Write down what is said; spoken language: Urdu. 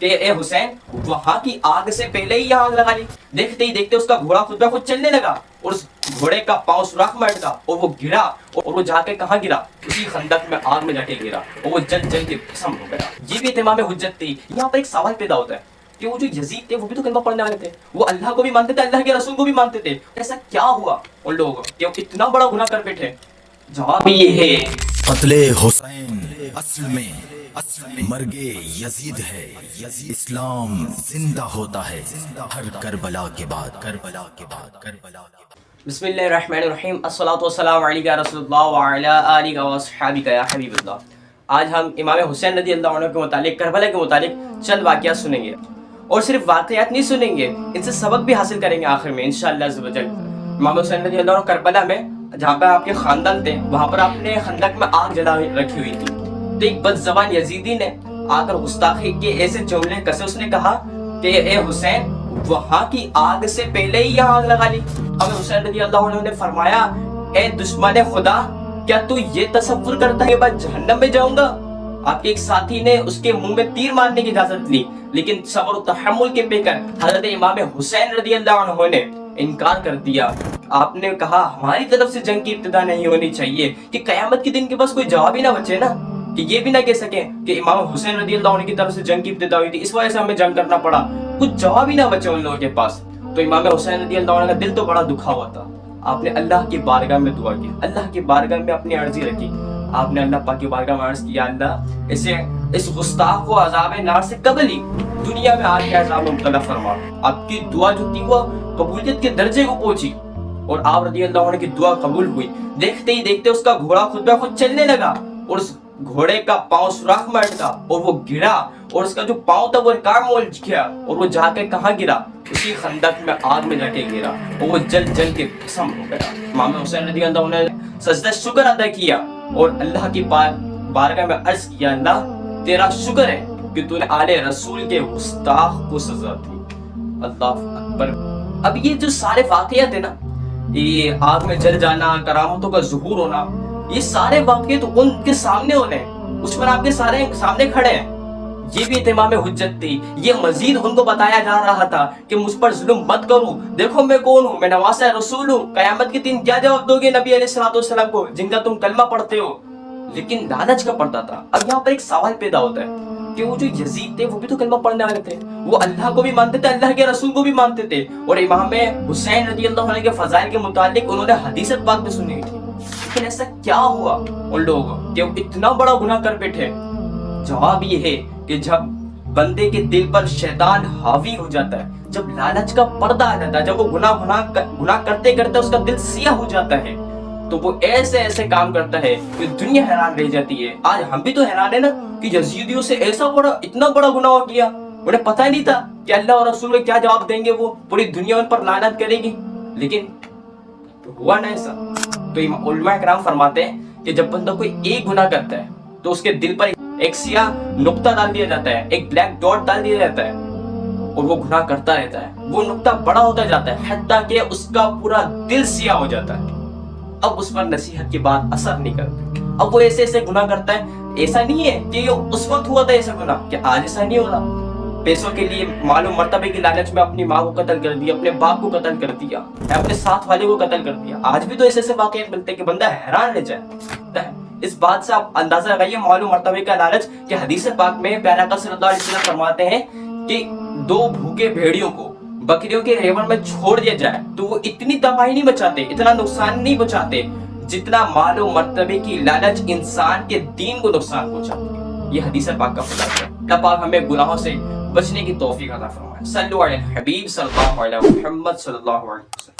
کہ اے حسین وہاں کی آگ سے پہلے ہی یہاں آگ لگا لی. دیکھتے ہی دیکھتے اس کا گھوڑا خود بخود چلنے لگا اور اس گھوڑے کا پاؤں سوراخ میں اٹکا اور وہ گرا اور وہ جا کے کہاں گرا؟ اسی خندق میں آگ میں جا کے گرا اور وہ جل جل کے بھسم ہو گیا. یہ بھی اتمام حجت تھی. یہاں پر ایک سوال پیدا ہوتا ہے کہ وہ جو یزید تھے وہ بھی تو کلمہ پڑھنے والے تھے, وہ اللہ کو بھی مانتے تھے, اللہ کے رسول کو بھی مانتے تھے. ایسا کیا ہوا ان لوگوں کو کہ وہ اتنا بڑا گناہ کر بیٹھے؟ جواب یہ ہے قتل حسین اصل میں مرگ یزید ہے. اسلام زندہ ہوتا ہے ہر کربلا کے بعد. بسم اللہ الرحمن الرحیم. الصلاۃ والسلام علیک یا رسول اللہ وعلی آلک واصحابک یا حبیب اللہ. آج ہم امام حسین رضی اللہ عنہ کے متعلق, کربلا کے متعلق چند واقعات سنیں گے, اور صرف واقعات نہیں سنیں گے, ان سے سبق بھی حاصل کریں گے آخر میں انشاءاللہ عز و جل. امام حسین رضی اللہ عنہ کربلا میں جہاں پہ آپ کے خاندان تھے وہاں پر آپ نے خندق میں آگ جلا رکھی ہوئی تھی. تو ایک بد زبان یزیدی نے آ کر گستاخی کے ایسے جملے کسے, اس نے کہا کہ اے حسین وہاں کی آگ سے پہلے ہی یہاں آگ لگا لی. امام حسین رضی اللہ عنہ نے فرمایا اے دشمن خدا, کیا تو یہ تصور کرتا ہے کہ میں جہنم میں جاؤں گا؟ آپ کے ایک ساتھی نے اس کے منہ میں تیر مارنے کی اجازت لی, لیکن صبر و تحمل کے پے کر حضرت امام حسین رضی اللہ عنہ نے انکار کر دیا. آپ نے کہا ہماری طرف سے جنگ کی ابتدا نہیں ہونی چاہیے, کہ قیامت کے دن کے پاس کوئی جواب ہی نہ بچے نا, کہ یہ بھی نہ کہہ سکیں کہ امام حسین رضی اللہ عنہ کی طرف سے جنگ کی ابتدا ہوئی تھی اس وجہ سے ہمیں جنگ کرنا پڑا. کچھ جواب ہی نہ بچے ان لوگوں کے پاس. تو امام حسین رضی اللہ عنہ کا دل تو بڑا دکھا ہوا تھا. آپ نے اللہ کی بارگاہ میں دعا کی, اللہ کی بارگاہ میں اپنی عرضی رکھی. آپ نے اللہ پاک کی بارگاہ میں عرض کیا, اللہ اسے اس گستاخ کو عذاب نار سے قبل ہی دنیا میں آج کے عذاب میں مبتلا فرما. آپ کی دعا جو تھی وہ قبولیت کے درجے کو پہنچی اور آپ رضی اللہ عنہ کی دعا قبول ہوئی. دیکھتے ہی دیکھتے اس کا گھوڑا خود بخود چلنے لگا اور اس گھوڑے کا پاؤں سوراخ میں اٹکا اور وہ گرا اور اس کا جو پاؤں تھا وہ کام الجھ گیا اور وہ جا کے کہاں گرا؟ اسی خندق میں آگ میں جا کے گرا اور وہ جل جل کے بھسم ہو گیا. امام حسین رضی اللہ عنہ نے سجدہ شکر ادا کیا اور اللہ کی بارگاہ میں عرض کیا, اللہ تیرا شکر ہے کہ تو نے آل رسول کے گستاخ کو سزا دی. اللہ اکبر. اب یہ جو سارے واقعات ہیں نا, یہ آگ میں جل جانا, کرامتوں کا ظہور ہونا, یہ سارے واقعات تو ان کے سامنے ہونے, اس پر آپ کے سارے سامنے کھڑے ہیں. یہ بھی اتمام حجت تھی. یہ مزید ان کو بتایا جا رہا تھا کہ مجھ پر ظلم مت کرو, دیکھو میں کون ہوں, میں نواسہ رسول ہوں. قیامت کے دن کیا جواب دو گے نبی علیہ الصلوۃ والسلام کو جن کا تم کلمہ پڑھتے ہو؟ لیکن لالچ کا پڑتا تھا. اب یہاں پر ایک سوال پیدا ہوتا ہے کہ وہ جو یزید تھے وہ بھی تو کلمہ پڑھنے والے تھے, وہ اللہ کو بھی مانتے تھے, اللہ کے رسول کو بھی مانتے تھے, اور امام حسین رضی اللہ عنہ کے فضائل کے متعلق انہوں نے حدیث پاک بھی سنی تھی. لیکن ایسا کیا ہوا ان لوگوں کو کہ وہ اتنا بڑا گناہ کر بیٹھے؟ جواب یہ ہے کہ جب بندے کے دل پر شیطان حاوی ہو جاتا ہے, جب لالچ کا پردہ آ جاتا ہے, جب وہ گناہ کرتے کرتے اس کا دل سیاہ ہو جاتا ہے, تو وہ ایسے کام کرتا ہے کہ دنیا حیران رہ جاتی ہے. آج ہم بھی تو حیران ہیں نا کہ یزیدیوں سے اتنا بڑا گناہ ہو گیا, انہیں پتہ ہی نہیں تھا کہ اللہ اور رسول کیا جواب دیں گے, وہ پوری دنیا ان پر لعنت کرے گی. لیکن ہوا نہ ایسا. تو علماء کرام فرماتے ہیں کہ جب بندہ کوئی ایک گناہ کرتا ہے تو اس کے دل پر ایک سیاہ نقطہ ڈال دیا جاتا ہے, ایک بلیک ڈاٹ ڈال دیا جاتا ہے, اور وہ گناہ کرتا رہتا ہے. وہ نقطہ بڑا ہوتا جاتا ہے حتیٰ کہ اس کا پورا دل سیاہ ہو جاتا ہے. اب اس پر نصیحت کی بات اثر نہیں کرتی. اب وہ ایسے گناہ کرتا ہے. ایسا نہیں ہے کہ یہ اس وقت ہوا تھا ایسا گناہ, کہ آج ایسا نہیں ہو رہا. پیسوں کے لیے, معلوم مرتبے کی لالچ میں اپنی ماں کو قتل کر دیا, اپنے باپ کو قتل کر دیا, اپنے ساتھ والے کو قتل کر دیا. آج بھی تو ایسے واقعات ملتے ہیں کہ بندہ حیران رہ جائے. اس بات سے آپ اندازہ لگائیے معلوم مرتبے کا لالچ, کہ حدیث پاک میں پیارے آقا صلی اللہ علیہ وسلم فرماتے ہیں کہ 2 بھوکے بھیڑیوں کو بکریوں کے ریوڑ میں چھوڑ دیا جائے تو وہ اتنی تباہی نہیں بچاتے, اتنا نقصان نہیں بچاتے جتنا مال و مرتبے کی لالچ انسان کے دین کو نقصان پہنچاتی ہے. یہ حدیث پاک کا خلاصہ ہے. اللہ پاک ہمیں گناہوں سے بچنے کی توفیق عطا فرمائے. صلو علی الحبیب صلی اللہ علیہ محمد صلی اللہ علیہ وسلم.